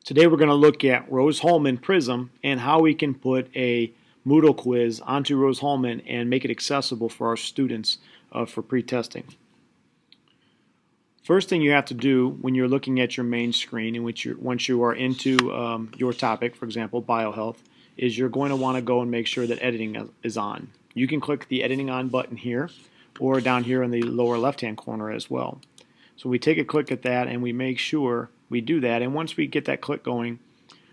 Today we're going to look at Rose-Hulman Prism and how we can put a Moodle quiz onto Rose-Hulman and make it accessible for our students for pre-testing. First thing you have to do when you're looking at your main screen, in which once you are into your topic, for example, biohealth, is you're going to want to go and make sure that editing is on. You can click the editing on button here or down here in the lower left-hand corner as well. So we take a click at that and we make sure we do that, and once we get that click going,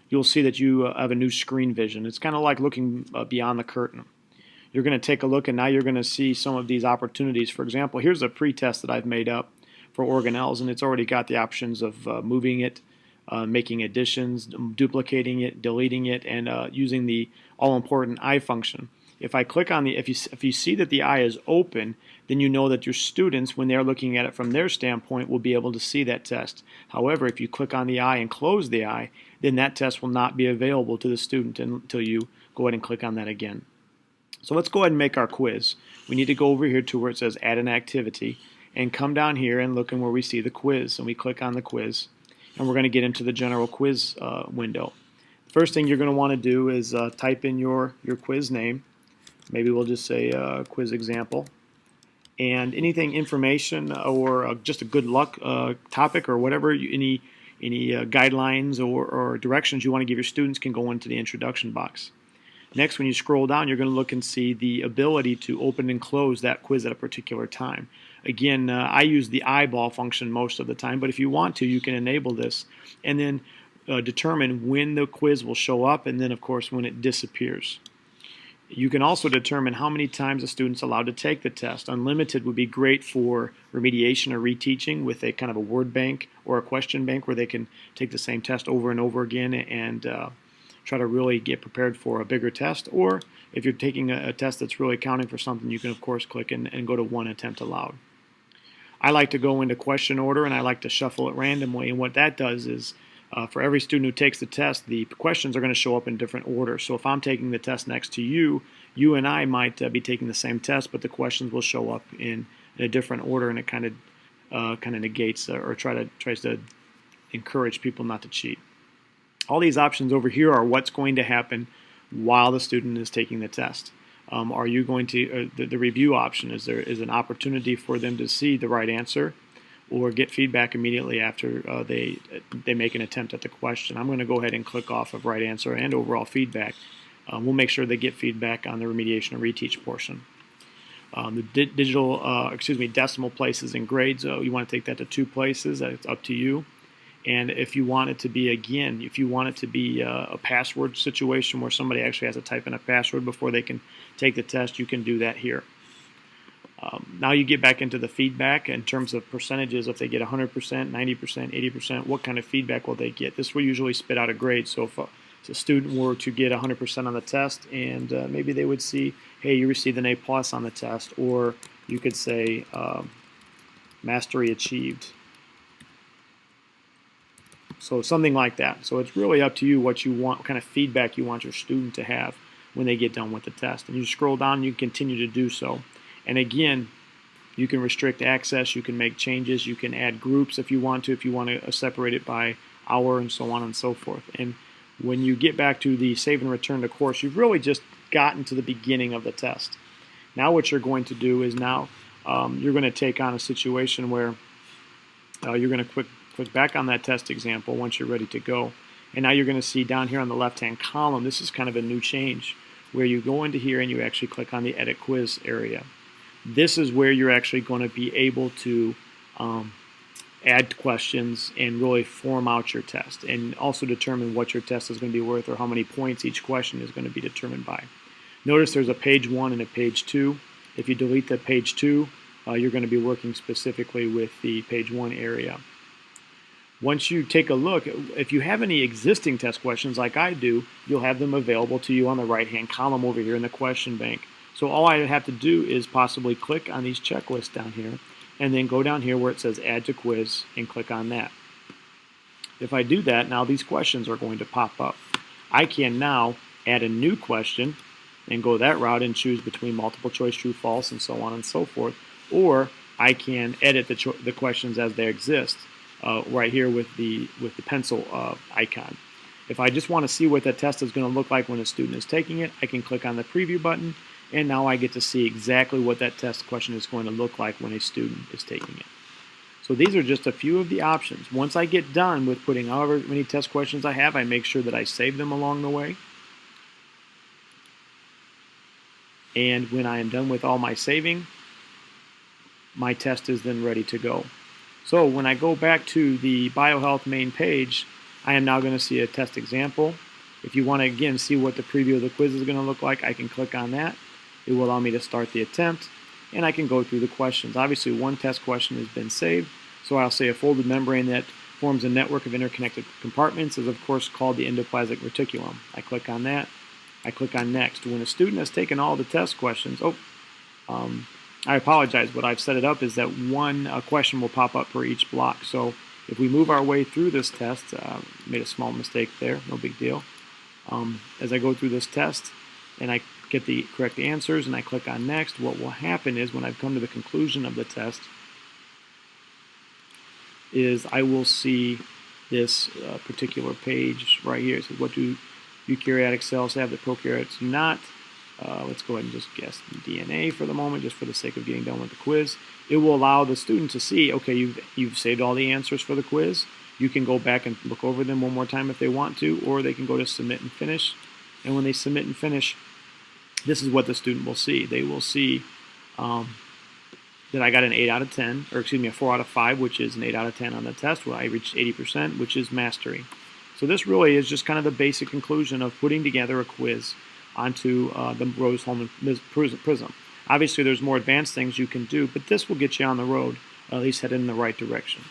you'll see that you have a new screen vision. It's kind of like looking beyond the curtain. You're going to take a look and now you're going to see some of these opportunities. For example, here's a pre-test that I've made up for organelles, and it's already got the options of moving it, making additions, duplicating it, deleting it, and using the all-important eye function. If I click on if you see that the eye is open, then you know that your students, when they're looking at it from their standpoint, will be able to see that test. However, if you click on the eye and close the eye, then that test will not be available to the student until you go ahead and click on that again. So let's go ahead and make our quiz. We need to go over here to where it says add an activity and come down here and look in where we see the quiz, and we click on the quiz, and we're going to get into the general quiz window. First thing you're going to want to do is type in your quiz name. Maybe we'll just say quiz example, and anything information or just a good luck topic or whatever, any guidelines or directions you want to give your students can go into the introduction box. Next, when you scroll down, you're going to look and see the ability to open and close that quiz at a particular time. Again, I use the eyeball function most of the time, but if you want to, you can enable this and then determine when the quiz will show up, and then of course when it disappears. You can also determine how many times a student's allowed to take the test. Unlimited would be great for remediation or reteaching with a kind of a word bank or a question bank where they can take the same test over and over again and try to really get prepared for a bigger test. Or if you're taking a test that's really accounting for something, you can of course click and go to one attempt allowed. I like to go into question order, and I like to shuffle it randomly, and what that does is for every student who takes the test, the questions are going to show up in different order. So if I'm taking the test next to you, you and I might be taking the same test, but the questions will show up in a different order, and it kind of negates or tries to encourage people not to cheat. All these options over here are what's going to happen while the student is taking the test. Are you going to the review option is an opportunity for them to see the right answer or get feedback immediately after they make an attempt at the question. I'm going to go ahead and click off of right answer and overall feedback. We'll make sure they get feedback on the remediation and reteach portion. The decimal places and grades, you want to take that to 2 places. It's up to you. And if you want it to be, again, if you want it to be a password situation where somebody actually has to type in a password before they can take the test, you can do that here. Now you get back into the feedback in terms of percentages. If they get 100%, 90%, 80%, what kind of feedback will they get? This will usually spit out a grade. So if a student were to get 100% on the test, and maybe they would see, hey, you received an A+ on the test, or you could say mastery achieved. So something like that. So it's really up to you what you want, what kind of feedback you want your student to have when they get done with the test. And you scroll down, you continue to do so. And again, you can restrict access, you can make changes, you can add groups if you want to separate it by hour and so on and so forth. And when you get back to the save and return to course, you've really just gotten to the beginning of the test. Now what you're going to do is now you're going to take on a situation where you're going to click back on that test example once you're ready to go. And now you're going to see down here on the left-hand column, this is kind of a new change, where you go into here and you actually click on the edit quiz area. This is where you're actually going to be able to add questions and really form out your test, and also determine what your test is going to be worth or how many points each question is going to be determined by. Notice there's a page 1 and a page 2. If you delete the page 2, you're going to be working specifically with the page 1 area. Once you take a look, if you have any existing test questions like I do, you'll have them available to you on the right-hand column over here in the question bank. So all I have to do is possibly click on these checklists down here, and then go down here where it says Add to Quiz and click on that. If I do that, now these questions are going to pop up. I can now add a new question and go that route and choose between multiple choice, true, false, and so on and so forth. Or I can edit the questions as they exist. right here with the pencil icon. If I just want to see what that test is going to look like when a student is taking it, I can click on the preview button, and now I get to see exactly what that test question is going to look like when a student is taking it. So these are just a few of the options. Once I get done with putting however many test questions I have, I make sure that I save them along the way. And when I am done with all my saving, my test is then ready to go. So when I go back to the BioHealth main page, I am now going to see a test example. If you want to again see what the preview of the quiz is going to look like, I can click on that. It will allow me to start the attempt, and I can go through the questions. Obviously, one test question has been saved, so I'll say a folded membrane that forms a network of interconnected compartments is of course called the endoplasmic reticulum. I click on that. I click on next. When a student has taken all the test questions, I apologize. What I've set it up is that one question will pop up for each block. So if we move our way through this test, made a small mistake there, no big deal. As I go through this test and I get the correct answers and I click on next, what will happen is when I've come to the conclusion of the test is I will see this particular page right here. It says, what do eukaryotic cells have that prokaryotes do not? Let's go ahead and just guess DNA for the moment, just for the sake of getting done with the quiz. It will allow the student to see, okay, you've saved all the answers for the quiz. You can go back and look over them one more time if they want to, or they can go to submit and finish. And when they submit and finish, this is what the student will see. They will see that I got an 8 out of 10, or excuse me, a 4 out of 5, which is an 8 out of 10 on the test, where I reached 80%, which is mastery. So this really is just kind of the basic conclusion of putting together a quiz onto the Rose-Hulman Prism. Obviously, there's more advanced things you can do, but this will get you on the road, at least headed in the right direction.